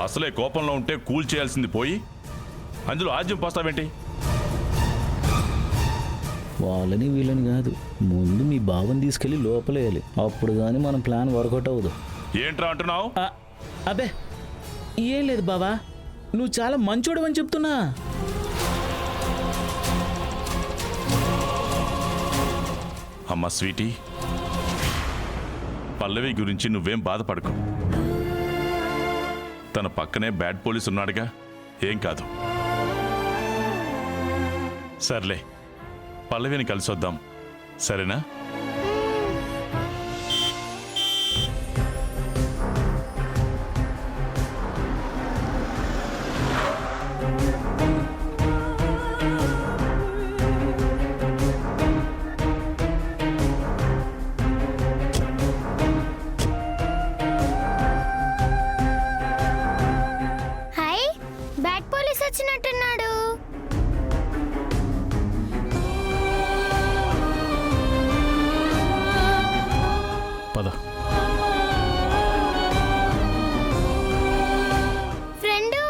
అసలే కోపంలో ఉంటే కూల్ చేయాల్సింది పోయి అందులో ఆజ్యం పోస్తావేంటి? వాళ్ళని వీళ్ళని కాదు, ముందు మీ బావని తీసుకెళ్ళి లోపలేయాలి. అప్పుడు కానీ మన ప్లాన్ వర్కౌట్ అవ్వదు. ఏంట్రా అంటున్నావు? అబ్బే ఏం లేదు బావా, నువ్వు చాలా మంచోడు అని చెప్తున్నా. అమ్మ స్వీటీ, పల్లవి గురించి నువ్వేం బాధపడకు. తన పక్కనే బ్యాడ్ పోలీస్ ఉన్నాడుగా, ఏం కాదు. సర్లే, పల్లవిని కలిసొద్దాం, సరేనా? హాయ్, బ్యాడ్ పోలీస్ వచ్చినట్టున్నాడు. పద. ఫ్రెండు,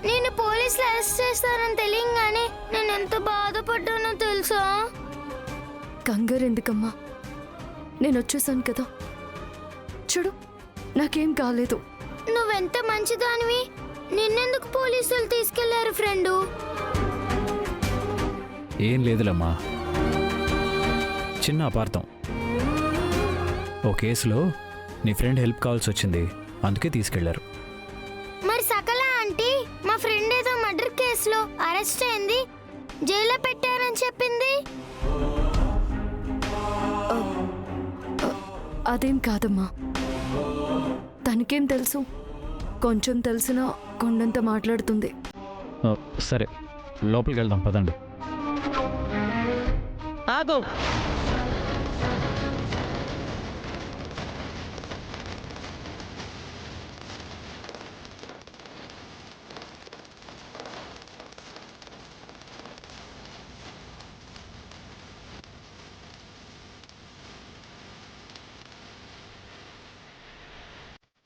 నేను పోలీసులు అరెస్ట్ చేస్తారని తెలియగానే నేను ఎంత బాధపడ్డానో తెలుసా? కంగారు ఎందుకమ్మా, నేను వచ్చేసాను కదా. చూడు, నాకేం కాలేదు. నువ్వెంత మంచిదానివి, నిన్నెందుకు పోలీసులు తీసుకెళ్లారు ఫ్రెండు? ఏం లేదులమ్మా, చిన్న అపార్థం. ఓ కేసులో నీ ఫ్రెండ్ హెల్ప్ కావాల్సి వచ్చింది, అందుకే తీసుకెళ్లారు. మరి సకల ఆంటీ మా ఫ్రెండ్ ఏదో మర్డర్ కేసులో అరెస్ట్ అయింది, జైల్లో పెట్టారని చెప్పింది. అదేం కాదమ్మా, తనకేం తెలుసు? కొంచెం తెలిసినా కొండంత మాట్లాడుతుంది. సరే, లోపలికి వెళ్దాం పదండి. ఆగో,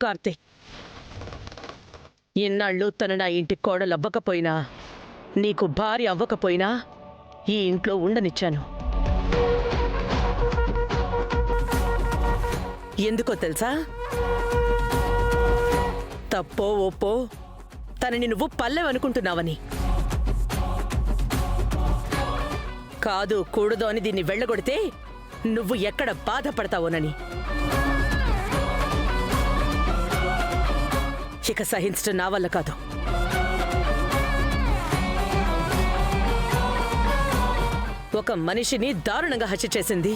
కార్తీక్, ఇన్నాళ్ళు తను నా ఇంటి కోడలు అవ్వకపోయినా, నీకు భార్య అవ్వకపోయినా ఈ ఇంట్లో ఉండనిచ్చాను. ఎందుకో తెలుసా? తప్పో ఒప్పో తనని నువ్వు పల్లెవనుకుంటున్నావని. కాదు కూడదు అని దీన్ని వెళ్ళగొడితే నువ్వు ఎక్కడ బాధపడతావోనని. ఇక సహించడం నా వల్ల కాదు. ఒక మనిషిని దారుణంగా హత్య చేసింది.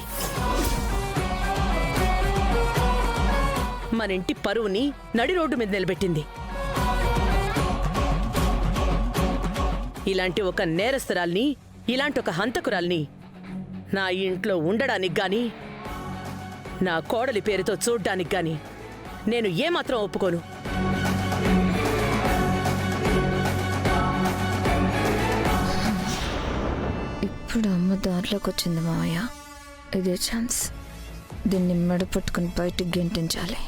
మన ఇంటి పరువుని నడి రోడ్డు మీద నిలబెట్టింది. ఇలాంటి ఒక నేరస్తురాల్ని, ఇలాంటి ఒక హంతకురాల్ని నా ఇంట్లో ఉండడానికి గాని, నా కోడలి పేరుతో చూడ్డానికి గాని నేను ఏమాత్రం ఒప్పుకోను. ఇప్పుడు అమ్మ దారిలోకి వచ్చింది మావయ్య, ఇదే ఛాన్స్. దీన్ని మెడ పట్టుకుని బయటికి గెంటించాలి.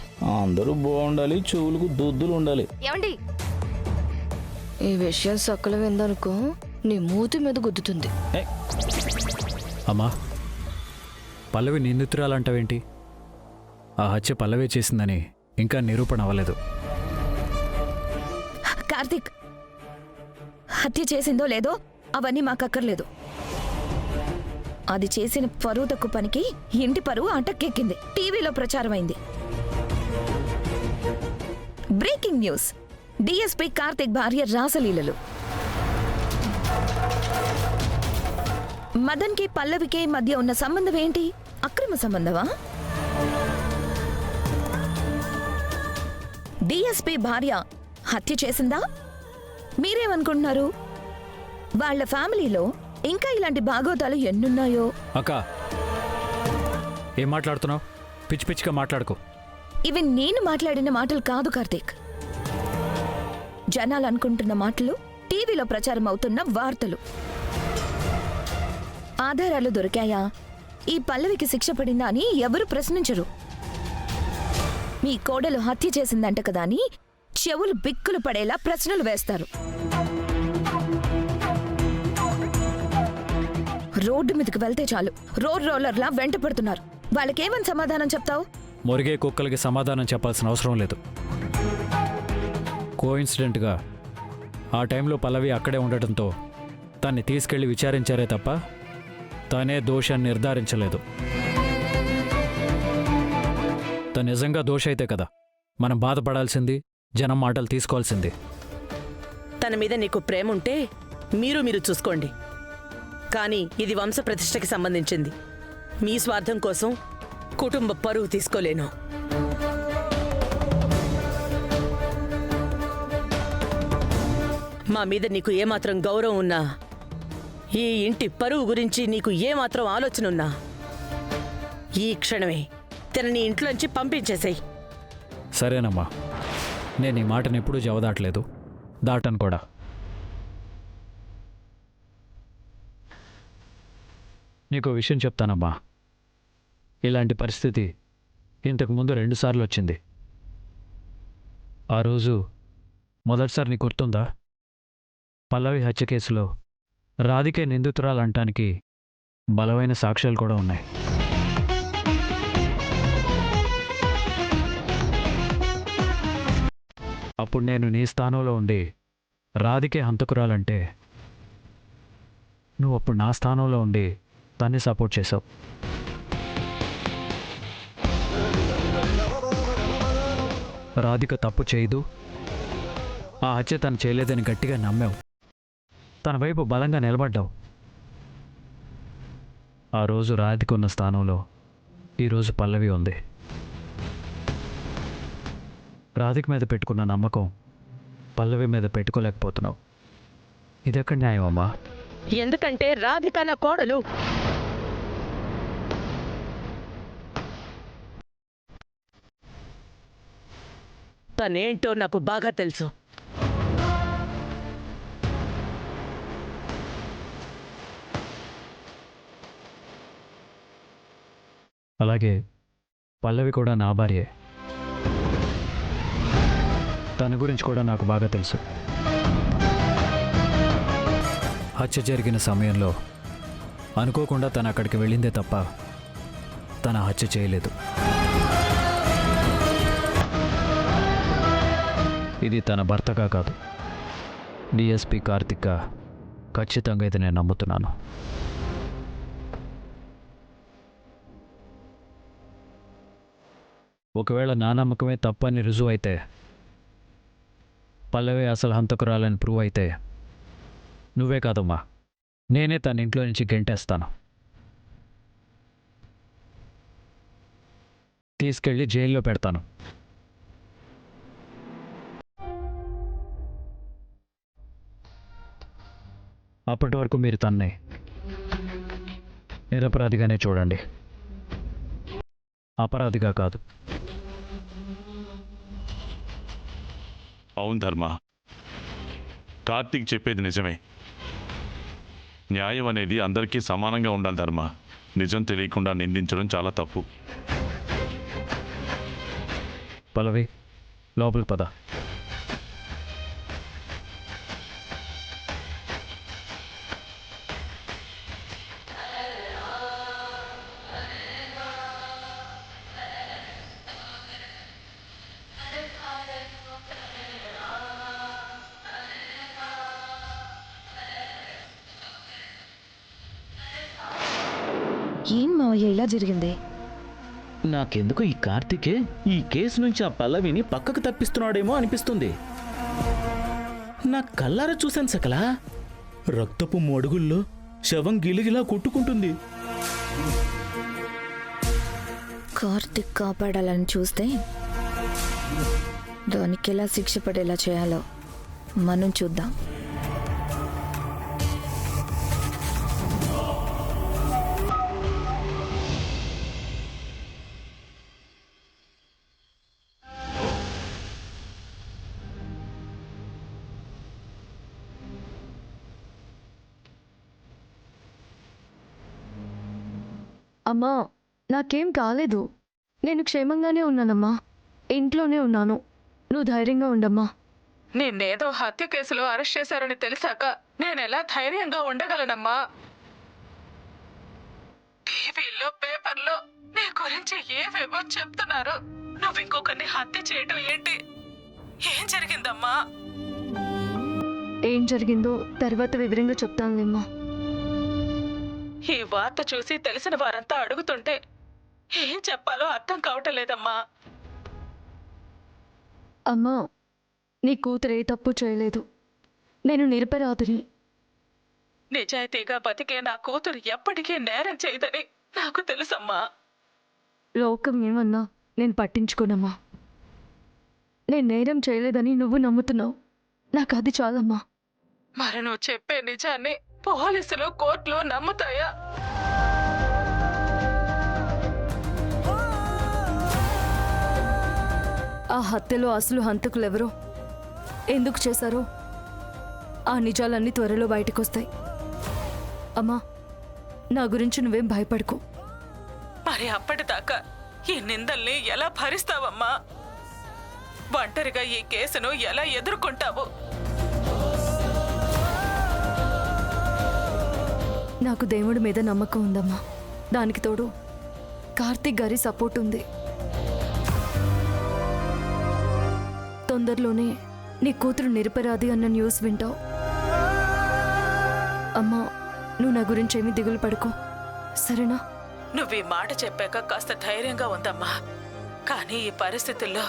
అందరూ బాగుండాలి, చెవులకు దొద్దులు ఉండాలి. ఏమండి, ఈ విషయం సకల విందనుకో నీ మూతి మీద గుద్దుతుంది. అమ్మా, పల్లవి నిందితురాలంటావేంటి? ఆ హత్య పల్లవే చేసిందని ఇంకా నిరూపణ అవ్వలేదు. కార్తీక్, హత్య చేసిందో లేదో అవన్నీ మాకక్కర్లేదు. అది చేసిన పరువు తక్కువ పనికి ఇంటి పరువు అటక్కెక్కింది, టీవీలో ప్రచారమైంది. బ్రేకింగ్ న్యూస్, డిఎస్పీ కార్తీక్ భార్య రాసలీలలు. మదన్కి పల్లవికి మధ్య ఉన్న సంబంధం ఏంటి? అక్రమ సంబంధమా? డిఎస్పీ భార్య హత్య చేసిందా? మీరేమనుకుంటున్నారు? వాళ్ళ ఫ్యామిలీలో ఇంకా ఇలాంటి భాగోతాలు ఎన్నున్నాయో. అక్క, ఏం మాట్లాడుతున్నావు? పిచ్చి పిచ్చిగా మాట్లాడుకో. ఇవి నేను మాట్లాడిన మాటలు కాదు కార్తీక్, జనాలు అనుకుంటున్న మాటలు, టీవీలో ప్రచారం అవుతున్న వార్తలు. ఆధారాలు దొరికాయా? ఈ పల్లవికి శిక్ష పడిందా అని ఎవరు ప్రశ్నించరు. మీ కోడలు హత్య చేసిందంట కదా అని చెవులు బిక్కులు పడేలా ప్రశ్నలు వేస్తారు. రోడ్డు మీదకి వెళ్తే చాలు రోడ్ రోలర్లా వెంట పడుతున్నారు. వాళ్ళకేమని సమాధానం చెప్తావు? మురిగే కుక్కలకి సమాధానం చెప్పాల్సిన అవసరం లేదు. కోఇన్సిడెంట్గా ఆ టైంలో పల్లవి అక్కడే ఉండటంతో తన్ని తీసుకెళ్లి విచారించారే తప్ప తనే దోషాన్ని నిర్ధారించలేదు. తను నిజంగా దోష అయితే కదా మనం బాధపడాల్సింది, జనం మాటలు తీసుకోవాల్సింది. తన మీద నీకు ప్రేమ ఉంటే మీరు చూసుకోండి. కానీ ఇది వంశ ప్రతిష్టకి సంబంధించింది. మీ స్వార్థం కోసం కుటుంబ పరువు తీసుకోలేను. మా మీద నీకు ఏమాత్రం గౌరవం ఉన్నా, ఈ ఇంటి పరువు గురించి నీకు ఏమాత్రం ఆలోచన ఉన్నా, ఈ క్షణమే తనని ఇంట్లోంచి పంపించేసేయ్. సరేనమ్మా, నేను ఈ మాటను ఎప్పుడూ జవదాటలేదు, దాటను కూడా. నీకు విషయం చెప్తానమ్మా. ఇలాంటి పరిస్థితి ఇంతకుముందు 2 సార్లు వచ్చింది. ఆ రోజు మొదటిసారి నీకు గుర్తుందా? పల్లవి హత్య కేసులో రాధికే నిందితురాలంటానికి బలమైన సాక్ష్యాలు కూడా ఉన్నాయి. అప్పుడు నేను నీ స్థానంలో ఉండి రాధికే హంతకురాలంటే నువ్వు అప్పుడు నా స్థానంలో ఉండి తన్ని సపోర్ట్ చేసావు. రాధిక తప్పు చేయదు, ఆ హత్య తను చేయలేదని గట్టిగా నమ్మావు. తన వైపు బలంగా నిలబడ్డావు. ఆ రోజు రాధిక ఉన్న స్థానంలో ఈరోజు పల్లవి ఉంది. రాధిక మీద పెట్టుకున్న నమ్మకం పల్లవి మీద పెట్టుకోలేకపోతున్నావు. ఇదెక్కడ న్యాయం అమ్మా? ఎందుకంటే రాధిక నా కోడలు. తనేంటో నాకు బాగా తెలుసు. అలాగే పల్లవి కూడా నా భార్యే. తన గురించి కూడా నాకు బాగా తెలుసు. హత్య జరిగిన సమయంలో అనుకోకుండా తను అక్కడికి వెళ్ళిందే తప్ప తన హత్య చేయలేదు. ఇది తన భర్తగా కాదు, డిఎస్పి కార్తిక్గా ఖచ్చితంగా ఇది నేను నమ్ముతున్నాను. ఒకవేళ నా నమ్మకమే తప్పని రుజువు అయితే, పల్లవి అసలు హంతకురాలని ప్రూవ్ అయితే, నువ్వే కాదమ్మా నేనే తన ఇంట్లో నుంచి గెంటేస్తాను. తీసుకెళ్ళి జైల్లో పెడతాను. అప్పటి వరకు మీరు తన్నే నిరపరాధిగానే చూడండి, అపరాధిగా కాదు. అవును ధర్మ, కార్తీక్ చెప్పేది నిజమే. న్యాయం అనేది అందరికీ సమానంగా ఉండాలి ధర్మ. నిజం తెలియకుండా నిందించడం చాలా తప్పు. పల్లవి, లోపలికి పద. ఏం మావయ్య ఇలా జరిగింది? నాకెందుకు ఈ కార్తీకే ఈ కేసు నుంచి ఆ పల్లవిని పక్కకు తప్పిస్తున్నాడేమో అనిపిస్తుంది. నా కల్లారా చూశాను సకలా, రక్తపు మడుగుల్లో శవం గిలిగిలా కొట్టుకుంటుంది. కార్తిక్ కాపాడాలని చూస్తే దానికి ఎలా శిక్ష పడేలా చేయాలో మనం చూద్దాం. అమ్మా, నాకేం కాలేదు. నేను క్షేమంగానే ఉన్నానమ్మా. ఇంట్లోనే ఉన్నాను. నువ్వు ధైర్యంగా ఉండమ్మా. నిన్నేదో హత్య కేసులో అరెస్ట్ చేశారని తెలిసాక నేనెలా ధైర్యంగా ఉండగలనమ్మా? టీవీలో పేపర్లో నీ గురించి ఏవేవో చెప్తున్నారు. నువ్వు ఇంకొకరిని హత్య చేయటం ఏంటి? ఏం జరిగిందమ్మా? ఏం జరిగిందో తర్వాత వివరంగా చెప్తానులేమ్మా. ఈ వార్త చూసి తెలిసిన వారంతా అడుగుతుంటే ఏం చెప్పాలో అర్థం కావటం లేదమ్మా. అమ్మా, నీ కూతురు ఏ తప్పు చేయలేదు. నేను నిరపరాధిని. నిజాయితీగా బతికే నా కూతురు ఎప్పటికీ నేరం చేయదని నాకు తెలుసమ్మా. లోకం ఏమన్నా నేను పట్టించుకోనమ్మా. నేను నేరం చేయలేదని నువ్వు నమ్ముతున్నావు. నాకు అది చాలమ్మా. మరి నువ్వు చెప్పే నిజాన్ని పోలీసులు కోర్టులో నమ్ముతాయా? ఆ హత్యలో అసలు హంతకులెవరో, ఎందుకు చేశారో ఆ నిజాలన్నీ త్వరలో బయటకు వస్తాయి. అమ్మా, నా గురించి నువ్వేం భయపడకు. మరి అప్పటిదాకా ఈ నిందల్ని ఎలా భరిస్తావమ్మా? ఒంటరిగా ఈ కేసును ఎలా ఎదుర్కొంటావు? నాకు దేవుడి మీద నమ్మకం ఉందమ్మా. దానికి తోడు కార్తీక్ గారి సపోర్ట్ ఉంది. తొందరలోనే నీ కూతురు నిరపరాధి అన్న న్యూస్ వింటావు. అమ్మా, నువ్వు నా గురించి ఏమీ దిగులు పడుకో, సరేనా? నువ్వు ఈ మాట చెప్పాక కాస్త ధైర్యంగా ఉందమ్మా. కానీ ఈ పరిస్థితుల్లో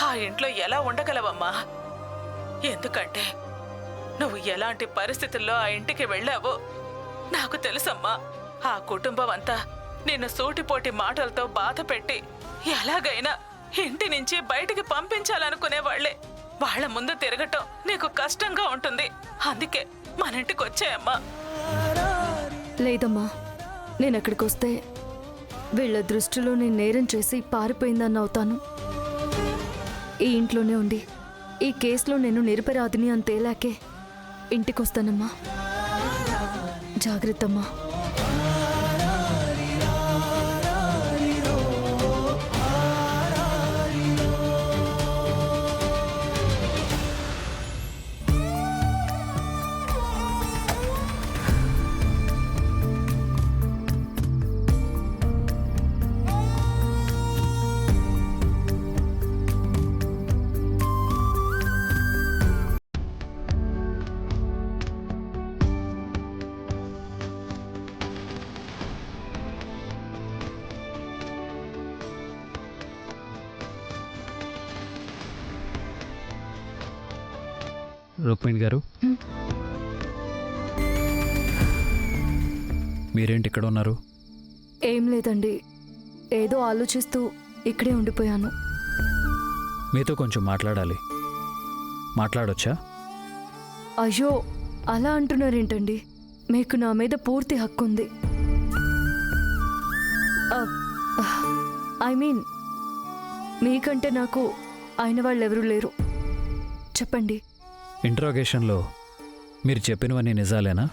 ఆ ఇంట్లో ఎలా ఉండగలవమ్మా? ఎందుకంటే నువ్వు ఎలాంటి పరిస్థితుల్లో ఆ ఇంటికి వెళ్ళావో నాకు తెలుసమ్మా. ఆ కుటుంబం అంతా నిన్ను సూటిపోటి మాటలతో బాధ పెట్టి ఎలాగైనా ఇంటి నుంచి బయటికి పంపించాలనుకునే వాళ్లే. వాళ్ల ముందు తిరగటం నీకు కష్టంగా ఉంటుంది. అందుకే మన ఇంటికి వచ్చాయమ్మా. లేదమ్మా, నేను అక్కడికి వస్తే వీళ్ళ దృష్టిలో నేను నేరం చేసి పారిపోయిందని అవుతాను. ఈ ఇంట్లోనే ఉండి ఈ కేసులో నేను నిరపరాధిని అని తేలాకే ఇంటికి వస్తానమ్మా. జాగ్రత్తమ్మా. రుక్మిణి గారు, మీరేంటి ఇక్కడ ఉన్నారు? ఏం లేదండి, ఏదో ఆలోచిస్తూ ఇక్కడే ఉండిపోయాను. మీతో కొంచెం మాట్లాడాలి. మాట్లాడొచ్చా? అయ్యో, అలా అంటున్నారేంటండి? మీకు నా మీద పూర్తి హక్కు ఉంది. ఐ మీన్, మీకంటే నాకు అయిన వాళ్ళు ఎవరూ లేరు. చెప్పండి. ఇంట్రాగేషన్లో మీరు చెప్పినవన్నీ నిజాలేనా?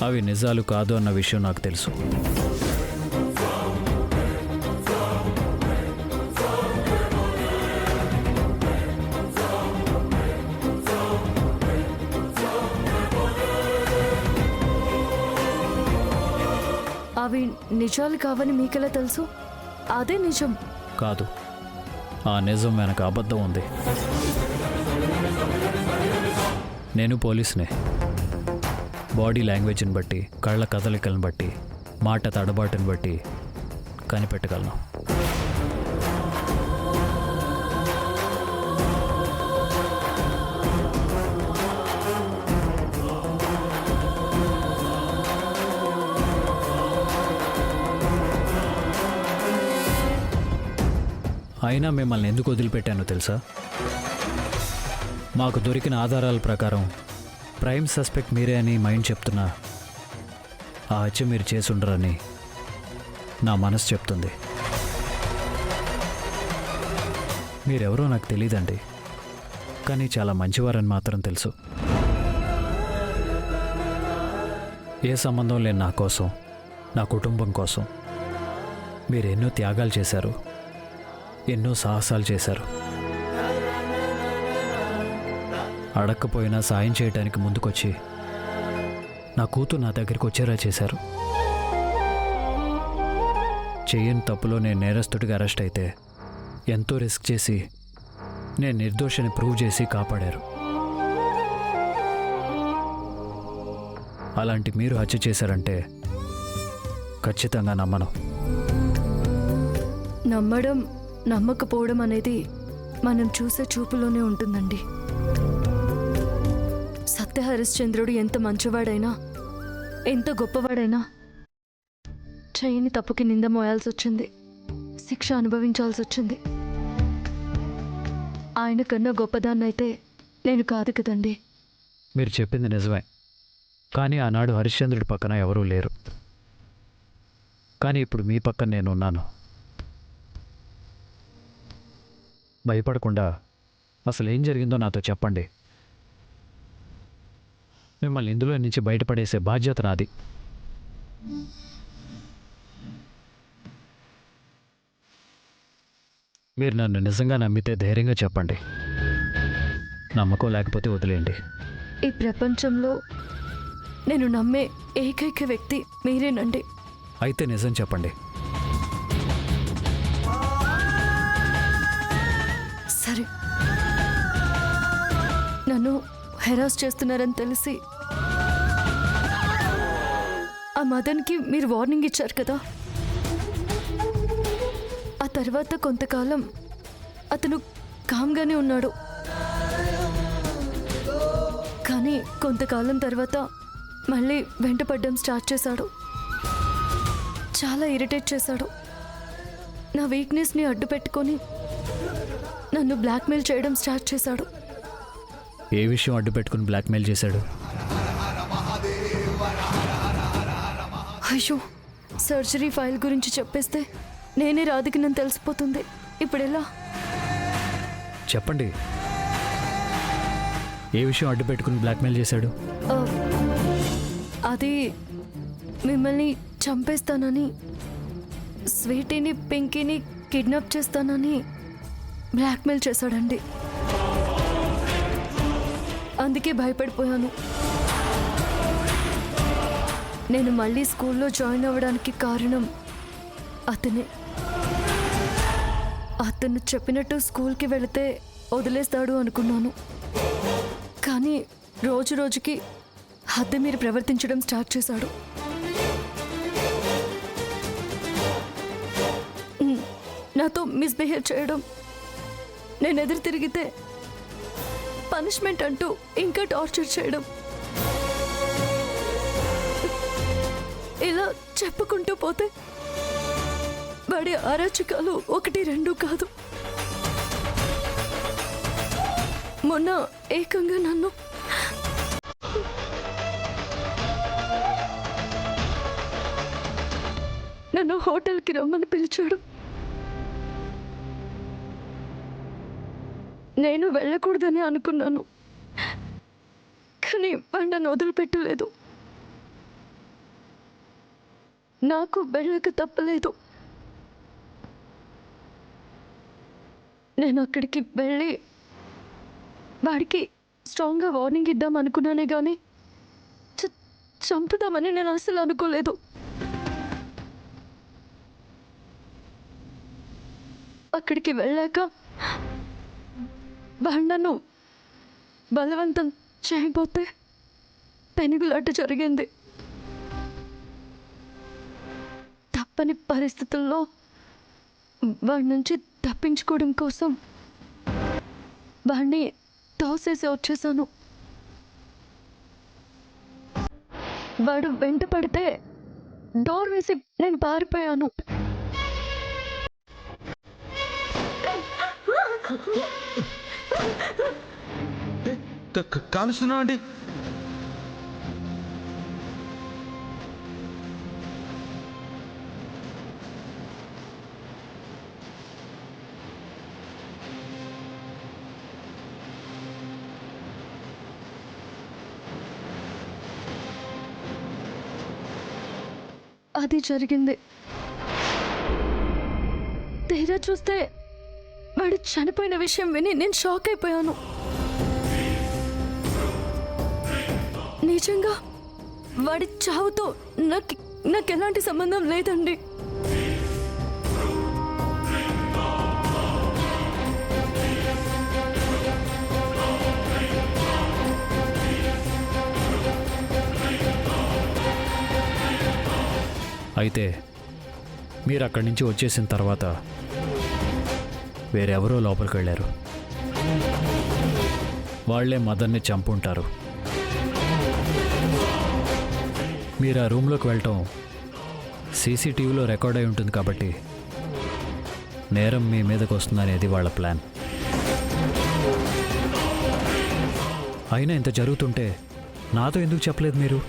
అవి నిజాలు కాదు అన్న విషయం నాకు తెలుసు. అవి నిజాలు కావని మీకెలా తెలుసు? అదే నిజం కాదు, ఆ నిజం వెనక అబద్ధం ఉంది. నేను పోలీసునే. బాడీ లాంగ్వేజ్ని బట్టి, కళ్ళ కదలికలను బట్టి, మాట తడబాటుని బట్టి కనిపెట్టగలను. అయినా మిమ్మల్ని ఎందుకు వదిలిపెట్టానో తెలుసా? మాకు దొరికిన ఆధారాల ప్రకారం ప్రైమ్ సస్పెక్ట్ మీరే అని మైండ్ చెప్తున్నా ఆ హత్య మీరు చేసుండరని నా మనసు చెప్తుంది. మీరెవరో నాకు తెలియదండి, కానీ చాలా మంచివారని మాత్రం తెలుసు. ఏ సంబంధం లేని నా కోసం నా కుటుంబం కోసం మీరు ఎన్నో త్యాగాలు చేశారు, ఎన్నో సాహసాలు చేశారు. అడక్కపోయినా సాయం చేయడానికి ముందుకొచ్చి నా కూతురు నా దగ్గరికి వచ్చేలా చేశారు. చేయని తప్పులో నేను నేరస్తుడిగా అరెస్ట్ అయితే ఎంతో రిస్క్ చేసి నేను నిర్దోషిని ప్రూవ్ చేసి కాపాడారు. అలాంటి మీరు హత్య చేశారంటే ఖచ్చితంగా నమ్మను. నమ్మడం నమ్మకపోవడం అనేది మనం చూసే చూపులోనే ఉంటుందండి. సత్య హరిశ్చంద్రుడు ఎంత మంచివాడైనా, ఎంత గొప్పవాడైనా చేయని తప్పుకి నింద మోయాల్సి వచ్చింది, శిక్ష అనుభవించాల్సి వచ్చింది. ఆయన కన్నా గొప్పదాన్నైతే నేను కాదు కదండి. మీరు చెప్పింది నిజమే, కానీ ఆనాడు హరిశ్చంద్రుడి పక్కన ఎవరూ లేరు. కానీ ఇప్పుడు మీ పక్కన నేను ఉన్నాను. భయపడకుండా అసలు ఏం జరిగిందో నాతో చెప్పండి. మిమ్మల్ని ఇందులో నుంచి బయటపడేసే బాధ్యత నాది. మీరు నన్ను నిజంగా నమ్మితే ధైర్యంగా చెప్పండి, నమ్మకం లేకపోతే వదిలేయండి. ఈ ప్రపంచంలో నేను నమ్మే ఏకైక వ్యక్తి మీరేనండి. అయితే నిజం చెప్పండి. సరే, నన్ను హెరాస్ చేస్తున్నారని తెలిసి ఆ మదన్కి మీరు వార్నింగ్ ఇచ్చారు కదా. ఆ తర్వాత కొంతకాలం అతను కామ్గానే ఉన్నాడు. కానీ కొంతకాలం తర్వాత మళ్ళీ వెంటపడడం స్టార్ట్ చేశాడు. చాలా ఇరిటేట్ చేశాడు. నా వీక్నెస్ని అడ్డు పెట్టుకొని నన్ను బ్లాక్మెయిల్ చేయడం స్టార్ట్ చేశాడు. ఏ విషయం అడ్డు పెట్టుకుని బ్లాక్మెయిల్ చేశాడు? అయ్యో, సర్జరీ ఫైల్ గురించి చెప్పేస్తే నేనే రాధికి నన్ను తెలిసిపోతుంది. ఇప్పుడు ఎలా? చెప్పండి, ఏ విషయం అడ్డు పెట్టుకుని బ్లాక్మెయిల్ చేశాడు? అది మిమ్మల్ని చంపేస్తానని, స్వీటీని పింకీని కిడ్నాప్ చేస్తానని బ్లాక్మెయిల్ చేశాడండి. అందుకే భయపడిపోయాను. నేను మళ్ళీ స్కూల్లో జాయిన్ అవ్వడానికి కారణం అతనే. అతను చెప్పినట్టు స్కూల్కి వెళితే వదిలేస్తాడు అనుకున్నాను. కానీ రోజు రోజుకి హద్దు మీరు ప్రవర్తించడం స్టార్ట్ చేశాడు. నాతో మిస్బిహేవ్ చేయడం, నేను ఎదురు తిరిగితే పనిష్మెంట్ అంటూ ఇంకా టార్చర్ చేయడం, ఇలా చెప్పుకుంటూ పోతే వాడి అరాచకాలు 1, 2 కాదు. మొన్న ఏకంగా నన్ను హోటల్కి రమ్మని పిలిచాడు. నేను వెళ్ళకూడదని అనుకున్నాను, కానీ వాడు నన్ను వదిలిపెట్టలేదు. నాకు వెళ్ళక తప్పలేదు. నేను అక్కడికి వెళ్ళి వాడికి స్ట్రాంగ్గా వార్నింగ్ ఇద్దాం అనుకున్నానే కానీ చంపుదామని నేను అసలు అనుకోలేదు. అక్కడికి వెళ్ళాక వాడు నన్ను బలవంతం చేయబోతే పెనుగులాట జరిగింది. తప్పని పరిస్థితుల్లో వాడి నుంచి తప్పించుకోవడం కోసం వాడిని తోసేసి వచ్చేసాను. వాడు వెంట పడితే డోర్ వేసి నేను పారిపోయాను. కాలుస్తున్నావు అండి? అది జరిగింది. తీరా చూస్తే వాడు చనిపోయిన విషయం విని నేను షాక్ అయిపోయాను. నిజంగా వాడి చావుతో నాకు ఎలాంటి సంబంధం లేదండి. అయితే మీరు అక్కడి నుంచి వచ్చేసిన తర్వాత వేరెవరో లోపలికి వెళ్ళారు. వాళ్లే మదర్ని చంపుంటారు. మీరు ఆ రూమ్లోకి వెళ్ళటం సీసీటీవీలో రికార్డ్ అయి ఉంటుంది కాబట్టి నేరం మీ మీదకి వస్తుందనేది వాళ్ళ ప్లాన్. అయినా ఇంత జరుగుతుంటే నాతో ఎందుకు చెప్పలేదు మీరు?